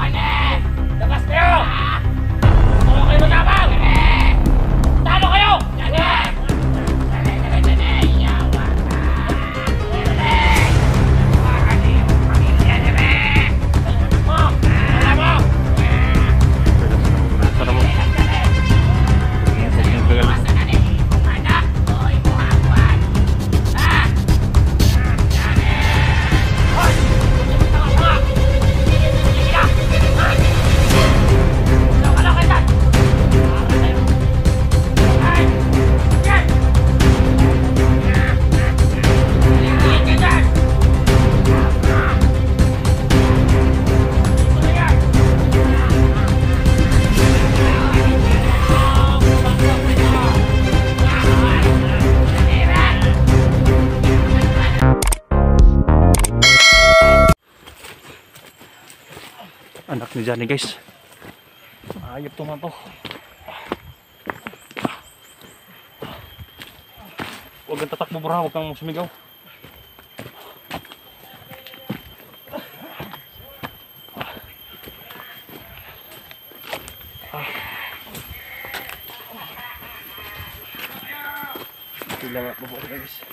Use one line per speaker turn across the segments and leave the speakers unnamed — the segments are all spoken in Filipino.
Yawan eh! Labas kayo! Talo kayo matapang! Talo kayo! Yan eh!
Anak ni Johnny guys, ayop tuman to. Huwag kang tatakbo bro, huwag kang sumigaw. Sila nga babaw guys.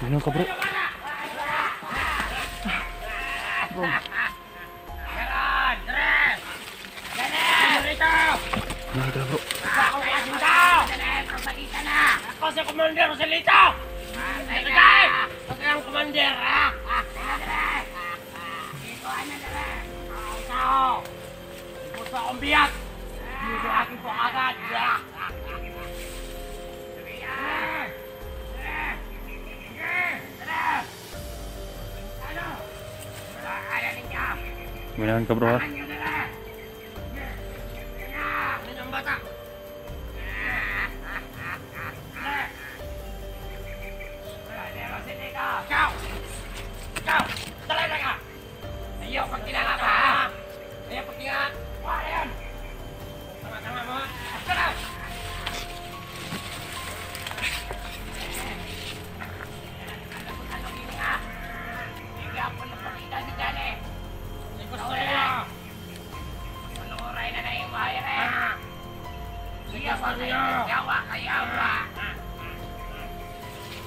Ano ka bro? Bro. Ano ka bro?
Ako si Commander Rosalito! Ako ang Commander! Ikaw sa akong biyak! Dito aking po agad!
Minahan ka bro ha?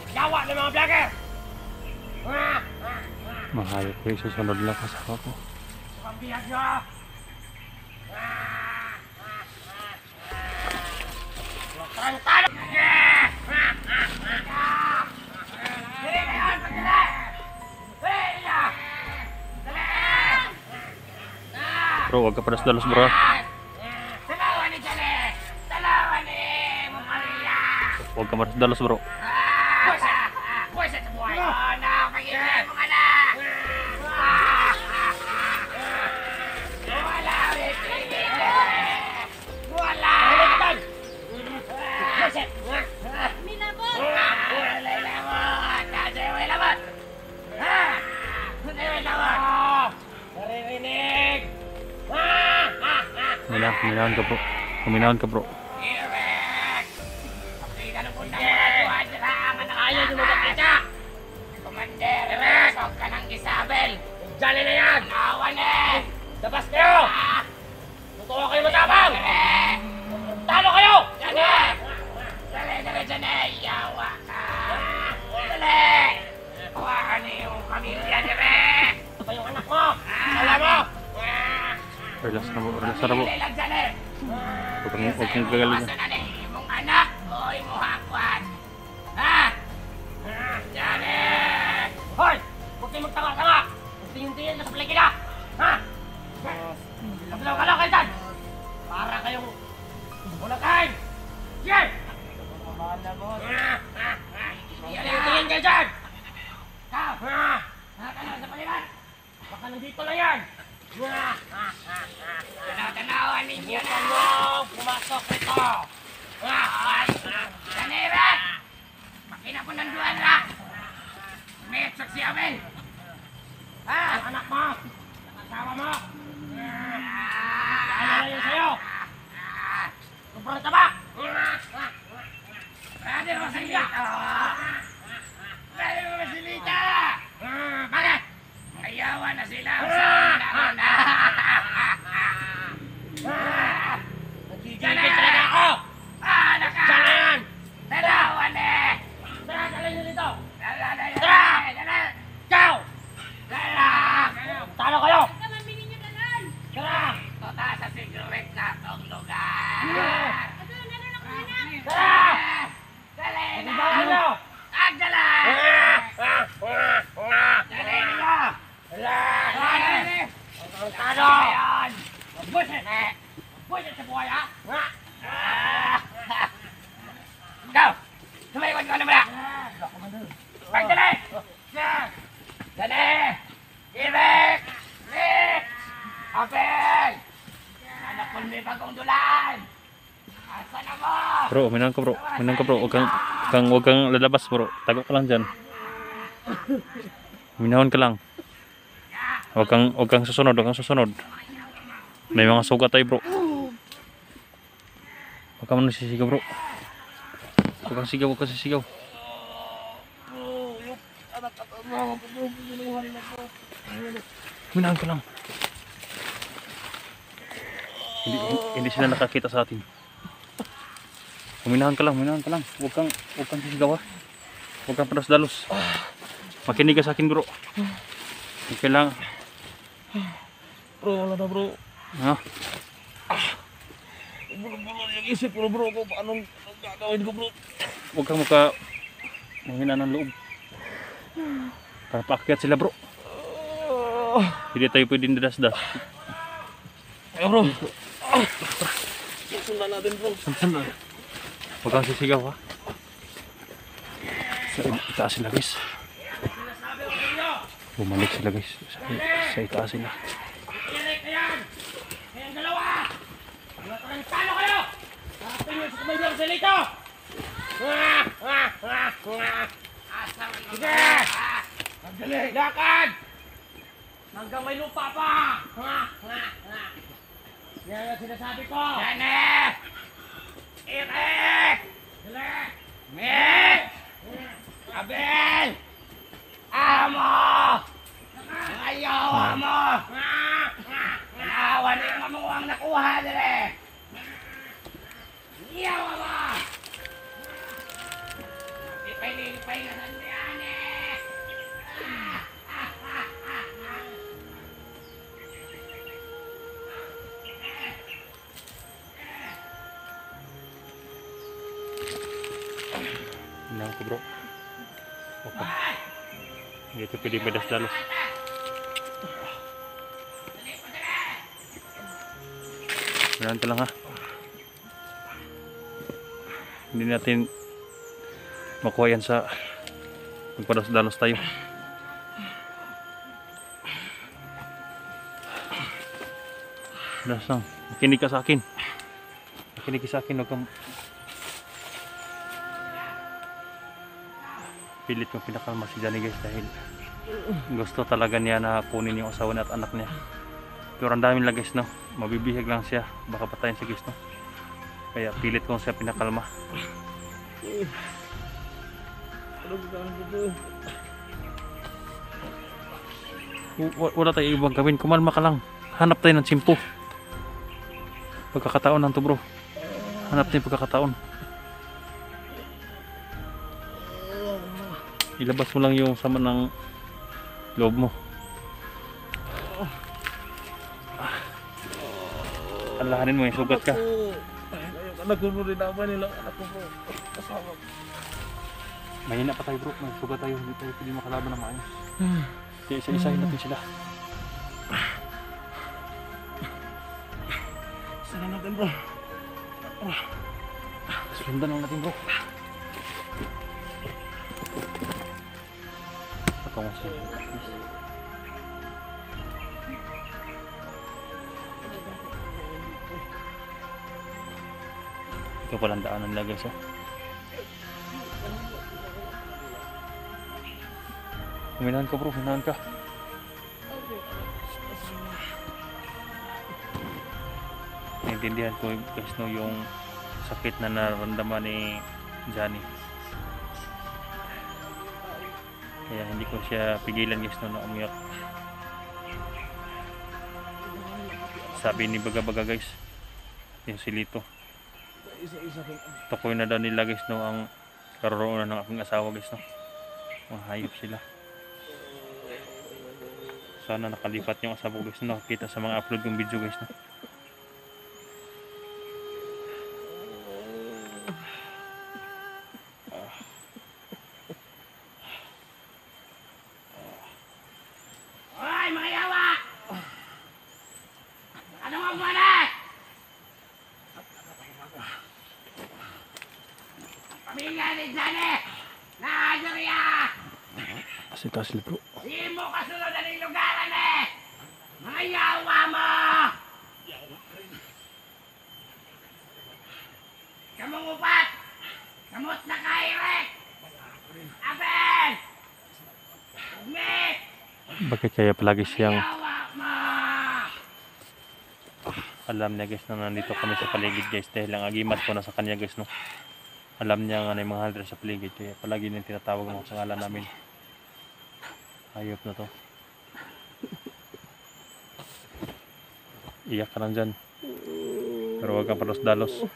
Yawa ng mga vlogger! Mahayop ko yung susunod lang kasama ko.
Pambihag nyo! Talo! Dali na yan! Pagdali! Dali na! Dali!
Bro, huwag ka padas-dalos bro ha?
Dalawa ni Dali! Dalawa ni Maria!
Huwag ka padas-dalos bro.
Buwisit sa buhay! Nakapag-ibig mo ka na! Wala ulit! Wala! Buwisit!
Minabot!
Wala lamot! Kasi may lamot! Kasi may lamot! Naririnig!
Minahan ka bro. Kuminahan ka bro.
Ayaw nyo magkakita! Commander Rex! Huwag ka nang isabel! Dali na yan! Awan eh! Labas kayo! Totoo kayo matapang! Talo kayo! Dali! Dali! Dali! Yawa ka! Dali! Hawakan niyo yung pamilya ni Rex! Ito pa yung anak mo! Wala mo!
Relax na bro, relax na bro. Huwag kang gagalin na.
Imong anak o imong hakwan! Ha? Dali! Hoy! Huwag kayo magtanga-tanga! Tingin-tingin na sa paligid na! Ha? Magalaw-galaw kayo dyan! Para kayong ulakain! Sige! Tingin-tingin kayo dyan! Ikaw! Nakakalaw sa paligid! Baka nandito lang yan! Tanaw-tanawan ninyo na! Pumasok nito! Kanira! Makina po ng duwan na! May saksi Abel! Anak mo! Asawa mo! Ano na yun sa'yo? Kumpara ka ba? Pwede mo masilita! Pwede mo masilita! Bakit? Ayawan na sila sa panahon! Nagigigit talaga ako! Anak ka! Sana yan! Tanawan eh! Tara, dalhin nyo dito! Tara! Ikaw! Tara! Talo kayo! Tara! Tota sa secret na itong lugar! Tara! Dali na! Agdala! Dali na! Dali! Tado! Buset! Buset sa buhay ha! Ikaw! Sumayon ka naman! Pagdali! Dali! Ibig! Ibig! Apel! Anak ko may bagong dulan! Asa na mo?
Bro, uminom ka bro. Uminom ka bro. Huwag kang lalabas bro. Tago ka lang dyan. Uminahon ka lang. Huwag kang susunod. Huwag kang susunod. May mga sugat tayo bro. Huwag ka man sisigaw bro. Huwag kang sigaw. Huwag kang sisigaw. Uminahon ka lang. Hindi sila nakakita sa atin. Uminahan ka lang. Huwag kang sisigaw ha. Huwag kang padas-dalos. Makinig ka sa akin bro. Okay lang.
Bro, wala na bro.
Ha?
Bulol-bulol yung isip ko bro. Anong gagawin ko bro?
Huwag kang mahina ng loob. Para paakyat sila bro. Hindi tayo pwedeng dadasdas.
Ayo bro. Sundan natin bro.
Sundan. Huwag kang sisigaw ha. Sa itaas sila guys. Bumalik sila guys. Sa itaas sila.
Kayang dalawa! Talo kayo! Tapos nyo sa kumayon sa lito! Sige! Magdali! Lakad! Hanggang may lupa pa! Yan ang sinasabi ko! Yan Ike! Mek! Abel! Amo! Ayaw mo! Awan yung mamuang nakuha nila! Iyaw mo! Ipay-lipay na sandiyan eh!
Uminahan ko bro. Okay. Hindi ito pwedeng padas-dalos. Uminahan ka lang ha. Hindi natin makuha yan sa magpadas-dalos tayo. Dalas lang. Makinig ka sa akin. Makinig ka sa akin. Huwag kang pilit kong pinakalma si Johnny guys dahil gusto talaga niya na kunin yung asawa niya at anak niya. Pero ang daming lang guys no. Mabibihag lang siya. Baka patayin si guys no. Kaya pilit kong siya pinakalma. Wala tayo ibang gawin. Kumalma ka lang. Hanap tayo ng simpo. Pagkakataon lang to bro. Hanap tayo pagkakataon. Ilabas mo lang yung sama ng loob mo. Alahanin mo yung sugat ka.
Anak ko bro, rinaman nila anak ko bro. Kasama.
Mahina pa tayo bro. May sugat tayo. Hindi tayo pwede makalaban ng maayos. Kaya isa-isahin natin sila.
Sana natin bro.
Sundan lang natin bro. Patungos siya. Ito palang daanan nila guys, oh. Huminahan ka bro, huminahan ka. Naintindihan ko guys no yung sakit na nararamdaman ni Johnny. Kaya hindi ko siya pigilan guys no na umiyak. Sabi ni Baga guys, yung si Lito, tukoy na daw nila guys no ang karoroonan ng aking asawa guys no. Mga hayop sila. Sana nakalipat yung asawa guys no, nakakita sa mga upload yung video guys no.
Hoy, mga yawa! Ano nga muna? Pamilya ni Johnny! Naadurya!
Kasi taas sila bro.
Di mo kasunod ang lugaran eh! Mga yawa mo! Kamungupat! Kamot na kairek! Aben! Ugmit!
Bakit kaya palagi siyang
Yawa mo!
alam niya guys na nandito kami sa paligid guys dahil ang agimat ko na sa kanya guys no. Alam niya nga na yung mga hunter sa paligid kaya palagi niyang tinatawag mo sa ngalan namin. Hayop na to. Iyak ka lang dyan. Pero huwag kang palos-dalos.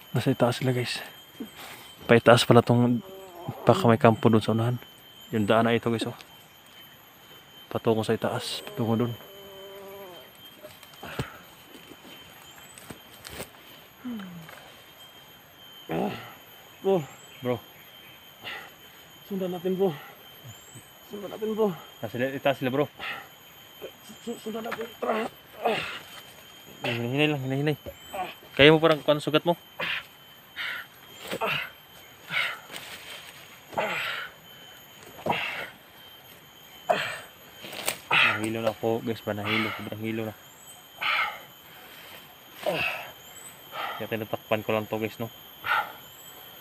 Nasa itaas sila guys. Paitaas pala tong baka may kampo doon sa unahan. Yung daan na ito guys oh. Patungo sa itaas. Patungo doon.
Bro,
Bro,
sundan natin bro. Sundan natin bro.
nasa itaas sila bro.
Sundan natin. Tara.
Hinahinay lang, hinahinay. Kaya mo parang kung sugat mo. Nahilo na po guys ba, nahilo, sobrang hilo na. Kaya tinatakpan ko lang to guys no.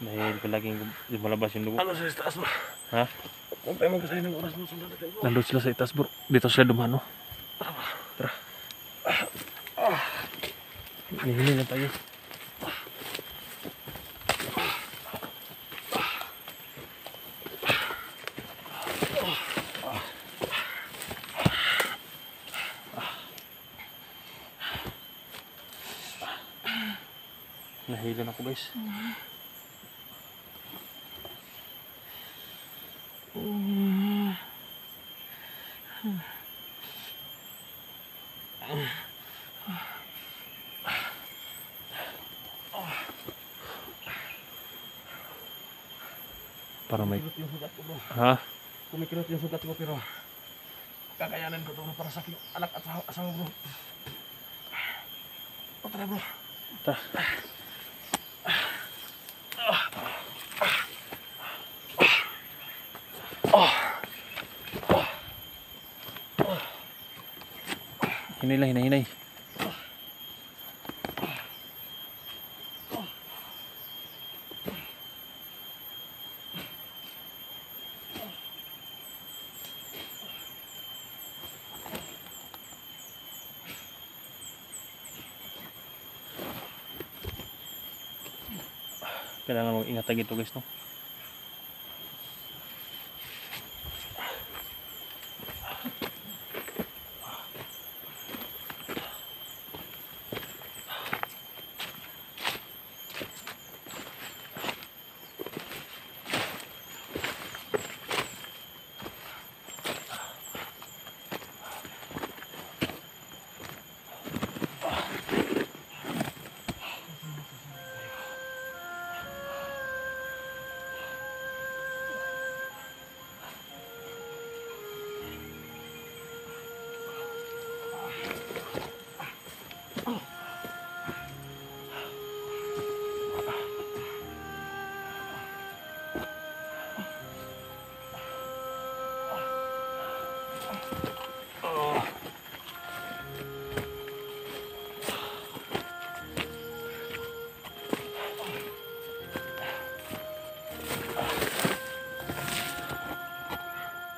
Dahil palaging lumalabas yung dugo.
Ano sa itaas bro?
Ha?
Huwag tayo magkasahin ng oras bro. Sundan natin bro.
Nandun sila sa itaas bro. Dito sila dumano. Tara. Hinahinay lang tayo. Nahilo na ako guys. Para may...
Kumikirot yung sugat ko bro.
Ha?
Kumikirot yung sugat ko pero kakayanin ko to bro para sa aking anak at asawa bro. O tara bro.
Tara. Hinay lang, hinay. Kailangan mong ingatan ito guys no.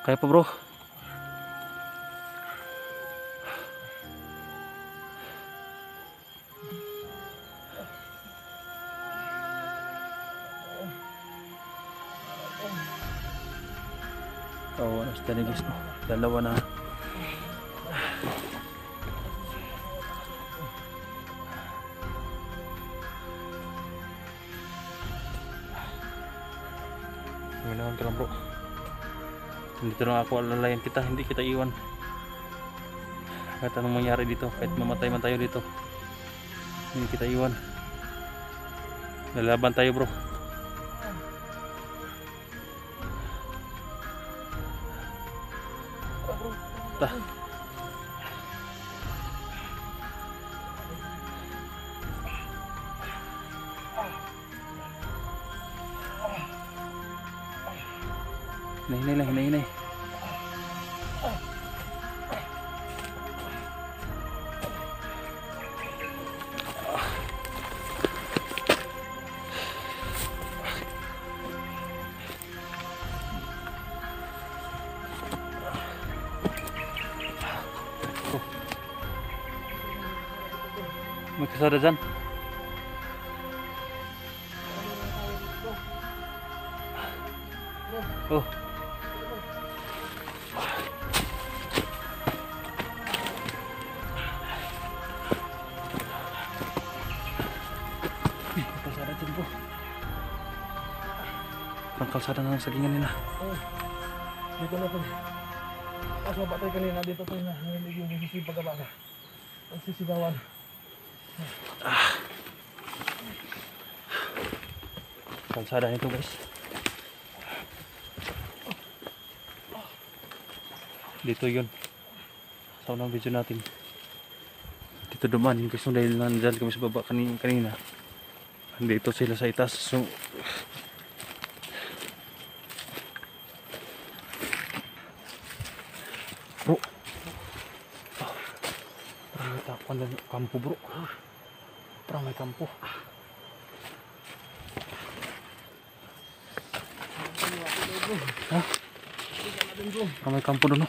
Kaya pa bro. Oh, alas tani guys, no? Dalawa na. Minahan ka lang bro. Dito lang ako, alalayan kita, hindi kita iwan. Kahit anong mangyari dito, kahit mamatay man tayo dito, hindi kita iwan. Lalaban tayo bro. Ta. Hinay. May kasada dyan. Oh. Kasada dyan bro. Parang kalsada na ng sagingan nila.
Oh, dito na po. Kaso patay kanina dito po na nanginig yung sisipag ka baka. Ang sisigawan.
Kalsada nito guys. Dito yun. Sa unang video natin. Dito dumaan guys, dahil nandyan kami sa baba kanina. Dito sila sa itaas. So bro, parang may tapan na kampo bro. Parang may kampo. Ha? Parang may kampo doon, no?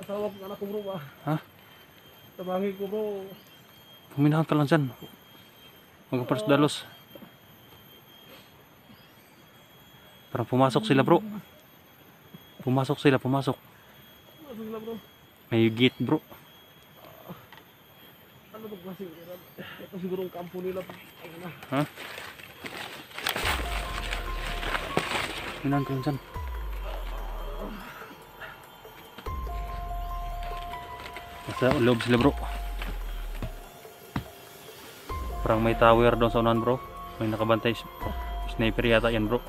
Asawa ko anak ko bro ba?
Ha?
Tabangi ko bro.
Puminahan ka lang dyan. Magpaparos dalos. Parang pumasok sila bro. Pumasok sila.
Masok na bro.
May gate bro.
Ano ba kasi? Ito siguro ang kampo nila. Ayun na.
Ha? Puminahan ka lang dyan. Nasa loob sila bro. Parang may tower doon sa unahan bro. May nakabantay. Sniper yata yan bro.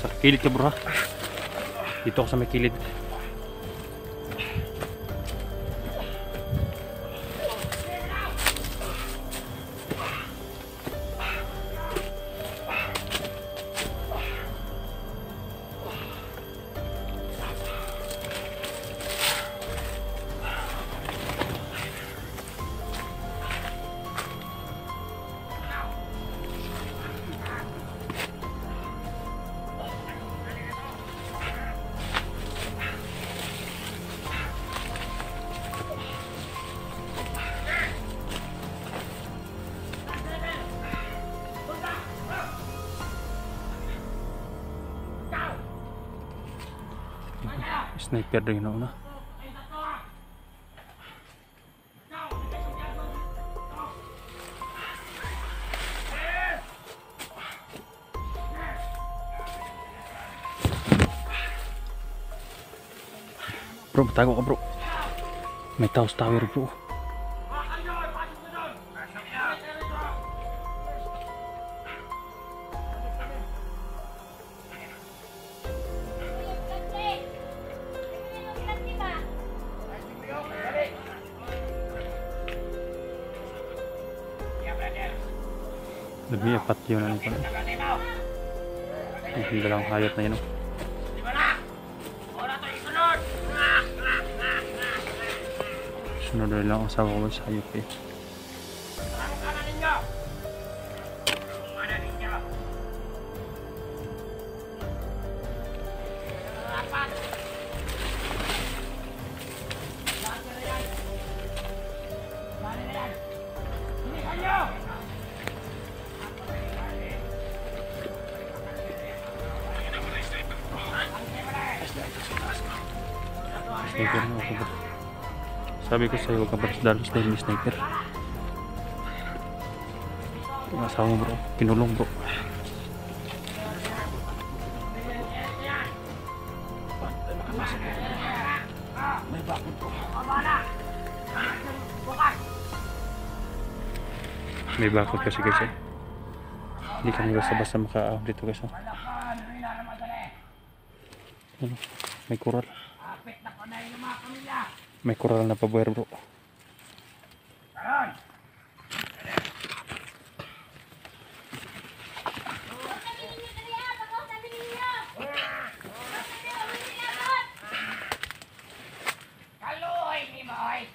Sa kilid ka bro ha. Dito ako sa may kilid. Sniper din na una. Bro, tago ka bro. May taos tower bro. Lumiapat yun ano pala. Ang dalang hayop na yun. Oh.
Di ba na? Wala tayo isunod!
Sunod na lang ang asawa ko sa hayop eh.
Ang kanan ninyo! Ang kanan ninyo! Apat! Lahat na yan! Bali na yan! Hinihan nyo!
Sniper na ako bro. Sabi ko sa'yo, huwag ka dalos dahil may sniper. Yung asawa mo bro, kinulong bro.
May bakod po.
May bakod kasi guys eh. Hindi kami basta-basta maka-out dito guys. Oh. Ano? May coral. May coral na pabuher bro.
Kaluoy ni Moy!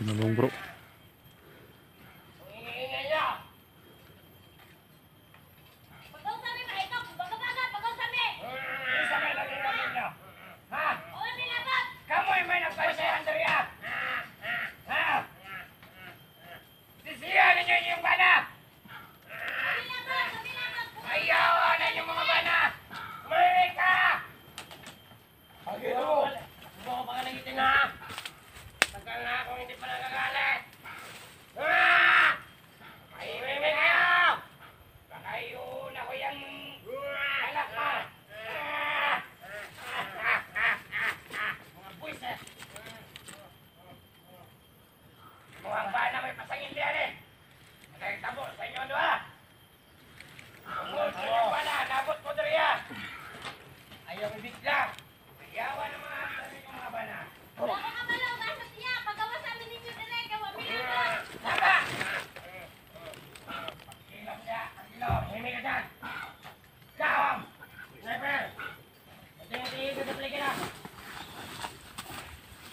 Kinulong bro. Mukhang bana may pasangin diyan eh. Nagtabo sa inyo doa. Tungkol sa inyo bana, nabot ko diri ah. Ayaw ibigla. Ayawan ng mga bana. Tama! Ilong siya, ilong. Himig ka dyan. Kawam! Sniper! Tingin-tingin ko sa paligid na.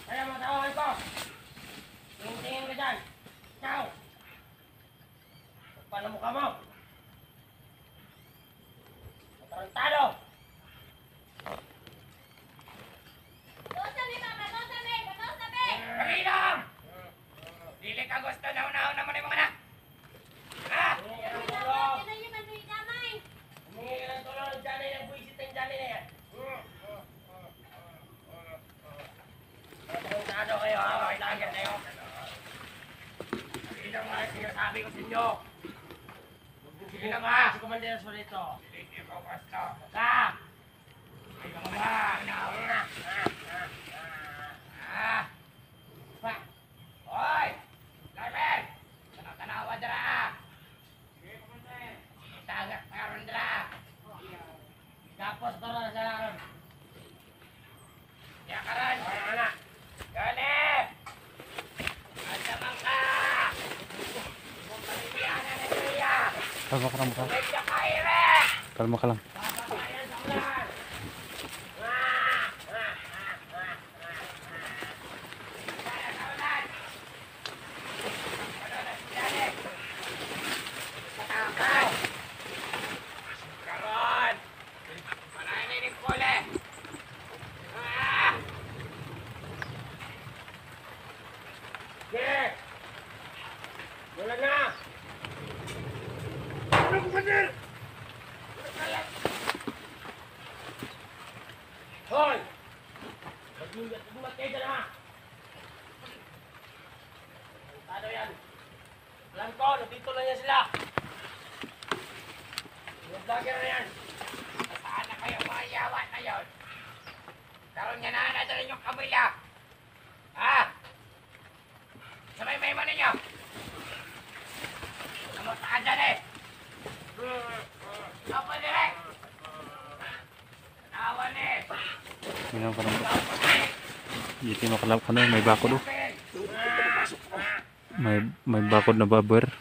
Kaya mga tawahan ko. Tingin-tingin ka dyan. Ciao! Paano mukha mo? Matarantado! Kagilam! Dili ka gusto na unahon naman yung mga anak. Ha? Humingi ka ng tulong. Humingi ka ng tulong. Diyan na yan. Buisit ang diyan na yan. Matarantado kayo ha. Kailangan na yun. Sige lang nga. Sinasabi ko sa inyo. Sige lang ha. Si Commander Solito. Hindi ko basta. Basta. Sige lang ha. Pa. Hoy! Carmen! Tanawa dira! Sige, Commander. Itagak karon dira. Tapos tara sa laron. Ya karon. Ana. Gani! Asa man ka? Pagpalipianan na niya. Kalma ka lang bro.
Medyo kaire!
Kalma ka lang.
Papabayan sa ulan. Karon! Panahin na yung kule! Sige! Wala na! Ano ko ba din? Hoy! Magbumat kayo dyan ha! Ano yan? Alam ko, nandito lang yan sila! Yung vlogger na yan! Saan na kayo mga yawa na yun? Karoon niya na rin yung kabila! Ha? Sabay may ninyo!
Minahan ka lang bro. Dito yung makalap ko na may bakod oh. May bakod na baber.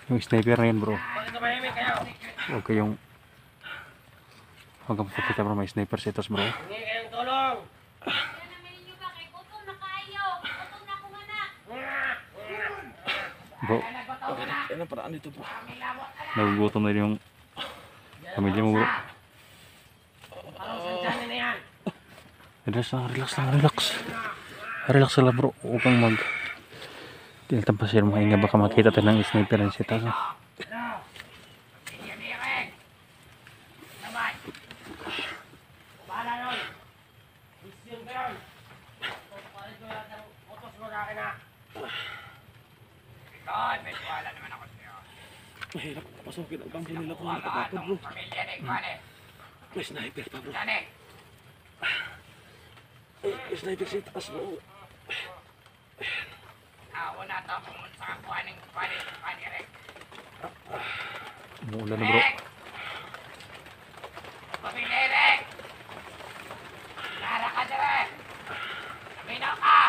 Yung sniper na yun bro. Huwag kayong magkakita bro, may sniper setas bro. Bro,
Yan ang paraan dito bro.
nagugutom na yung pamilya mo bro. Relax lang bro. Huwag kang mag tinatampasin mo nga baka makita tayo ng sniper na setas.
Mahirap pasukin ang kampo nila kung nakapatod bro. May sniper pa bro. May sniper sa itaas bro.
Umuulan na bro.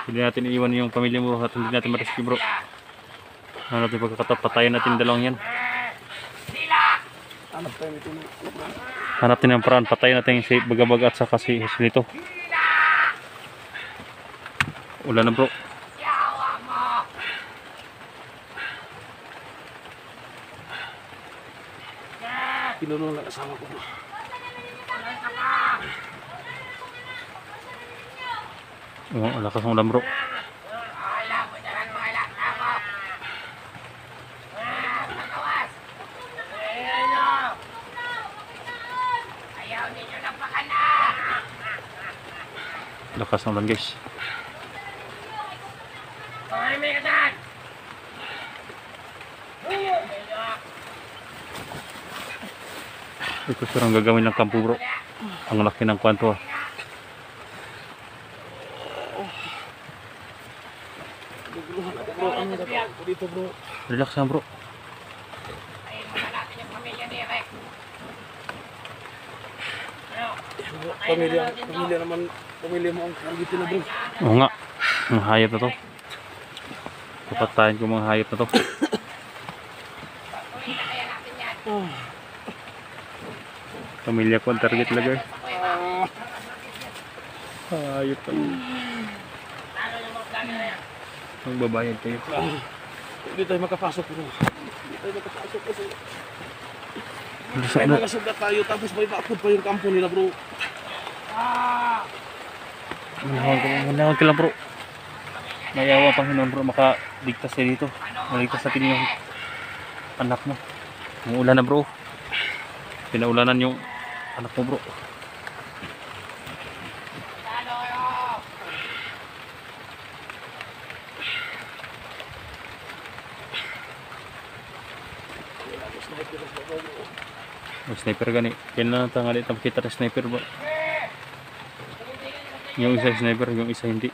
Hindi natin iiwan yung pamilya mo at hindi natin ma-rescue bro. Ano natin pagkakatapatayan natin dalawang yan.
Hanap tayo nito no.
Hanap natin ang paraan, patayin natin si Baga-Baga at saka si Heslito. Ulan na bro.
Pinunong lang asawa ko bro.
Ang lakas ng ulan bro. Lakas ng ulan guys. Ito sirang gagawin ng kampo bro. Ang laki ng kwanto ah.
Bro, ang gagawin ko dito bro.
Relax lang bro.
Pamilya naman, pamilya mo ang dito na bro.
Oo nga. Ang hayop na to. Kapatayin ko mga hayop na to. Pamilya ko ang target lagay. Hayop pa. Magbabayad kayo.
Hindi tayo makapasok bro. Hindi tayo makapasok kasi
Sa
may mga sugat tayo tapos may bakod pa yung kampo nila bro.
Manahon ka lang bro. Mayawa Panginoon bro, makaligtas siya dito. Maligtas natin yung anak mo. Yung ulan na bro. Pinaulanan yung anak mo bro. May sniper gani. Kailan tangali na makita ng sniper bro. Yung isa sniper, yung isa hindi.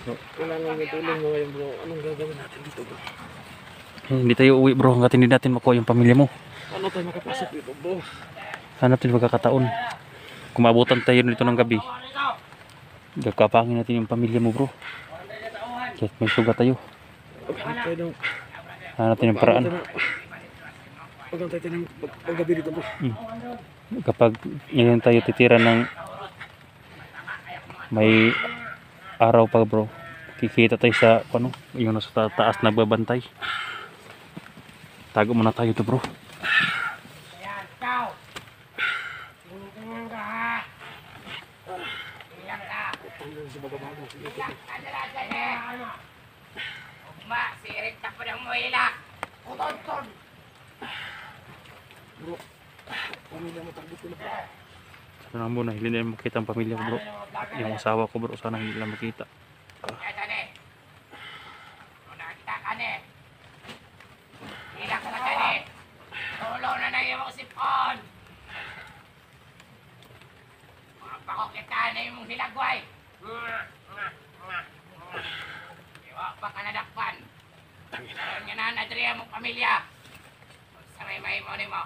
Bro, kailangan may tulong mo ngayon bro. Anong gagawin natin dito bro?
Hindi tayo uwi bro hanggat hindi natin makuha yung pamilya mo.
Ano tayo makapasok dito bro?
Hanap din pagkakataon. Kung maabutan tayo nito ng gabi, gagkapangin natin yung pamilya mo bro. Kahit may sugat tayo.
Paghanap tayo ng
Hanap natin yung paraan.
paghanap tayo ng paggabi dito bro.
Kapag ngayon tayo titira ng may araw pa bro, kikita tayo sa ano, yung nasa taas nagbabantay. Tago muna tayo to bro.
Bro, pamilya mo target ko na bro.
Sana muna, hindi na makita ang pamilya ko bro. Yung asawa ko bro, sana hindi lang makita.
sipon! Mga pakokita na yung hilagway! Iwa pa ka nadakpan! Karoon nga na nadriya mong pamilya! Magsaray-may mo ni mo!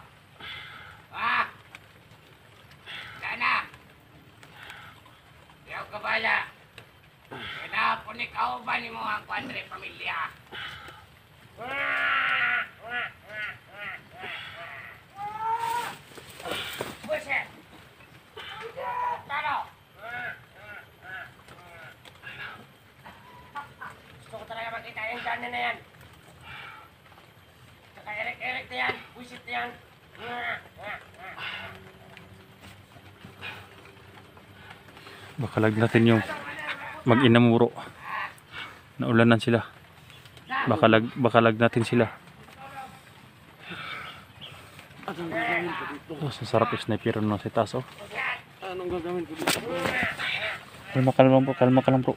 Ha? Sana! Yaw ka bala! Kinapon ikaw ba ni mo ang kwadre pamilya? Buset! Talo! Gusto ko talaga makita yung gana na yan. Saka erek-erek na yan. Buset na yan.
Bakalag natin yung mag-inamuro. Naulanan sila. Bakalag natin sila.
Anong gagawin ko dito?
Oh, sasarap yung sniper no sa taas oh.
Anong gagawin ko dito?
Kalma ka lang bro, kalma ka lang bro.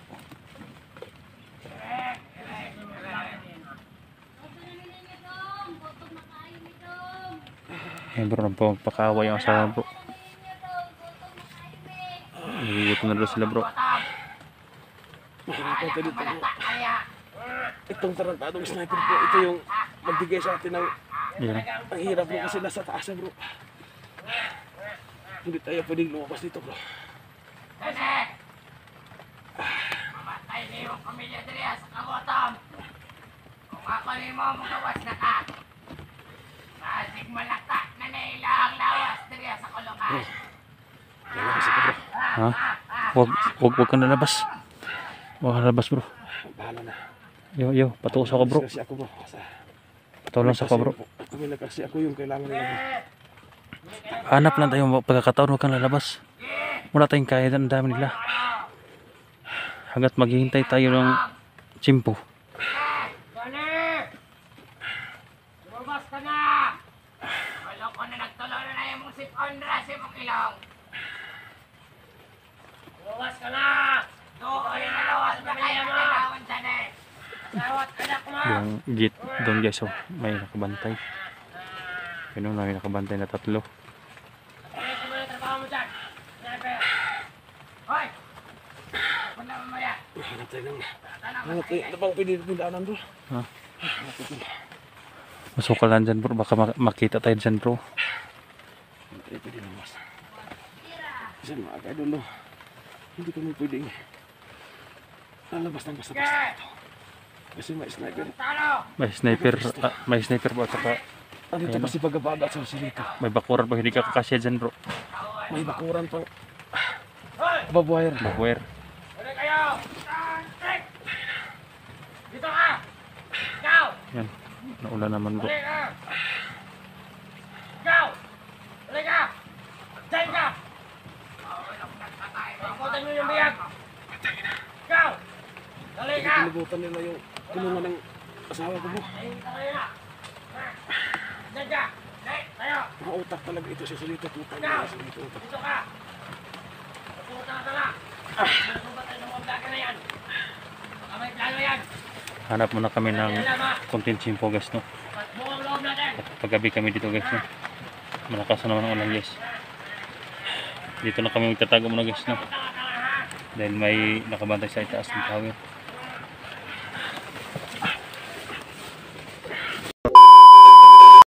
Eh bro, nagpapakawa yung asawa bro. Nagugutom na daw sila bro.
Makikita dito bro. Itong tarantadong sniper po, ito yung magbigay sa atin ng
Yan.
ang hirap bro kasi nasa taas na bro. Hindi tayo pwedeng lumabas dito bro.
Kasi! Mamatay niyo yung pamilya diriya sa kagutom! Kung ako ni mo magawas na ka! Masig malaka na nailang lawas diriya sa kulungan!
Lalabas ako bro.
Ha? Wag kang lalabas. Wag kang lalabas bro.
Bahala na.
Yo, patuos ako bro.
Kasi ako bro.
Patulong sa ako bro.
Kami na kasi ako yung kailangan nila bro.
Hanap lang tayo pagkakataon, huwag kang lalabas. Wala tayong kaya, ang dami nila. Hanggat maghihintay tayo ng tsimpo.
Dali! Lumabas ka na! Wala ko na nagtuloy na yung mong sipon ras yung mong ilong! Lumabas ka na! Doon na lawas na kaya mo! Dali! Sawat anak mo!
Yung gate doon guys, oh, may nakabantay. Yun, may nakabantay na 3.
Ayos mo na trabaho mo dyan! Sniper! Hoy! Punta mo mo yan!
Hanap tayo ng... Hanap tayo. Ano bang pwede pindaanan bro?
Ha? Masukal lang dyan bro, baka makita tayo dyan bro.
Hindi tayo pwede lumabas. Kasi mga kadolo, hindi kami pwedeng lalabas ng basta-basta ito. Kasi may sniper.
Talo!
May sniper bro at saka
Andito kasi pagkabagat sa silito.
may bakuran pag hindi ka kakasya dyan bro.
May bakuran pang
Hoy!
babuhayer.
Bakuwer.
Ulit kayo! Tantik! Dito ka! Ikaw!
Yan, naula naman bro.
Ulit ka! Ikaw! Ulit ka! Diyan ka! Ikutan mo yung biyag! Ikaw! Dali ka!
Kinibutan nila yung kulungan ng asawa ko bro.
Ayun ka kayo na! Diyan ka! Dali! Tayo!
Mga utak talaga ito sa silito. Tutang nila sa silito utak.
Dito ka! Pupunta ka na! Nasubat tayo ng mga vlogger na yan! Baka may plano yan!
Hanap muna kami ng content tsimpo guys no.
Buong loob natin!
At paggabi kami dito guys no. Malakas na naman ang ulan guys. Dito na kami magtatago muna guys no. Dahil may nakabantay sa itaas ng tower.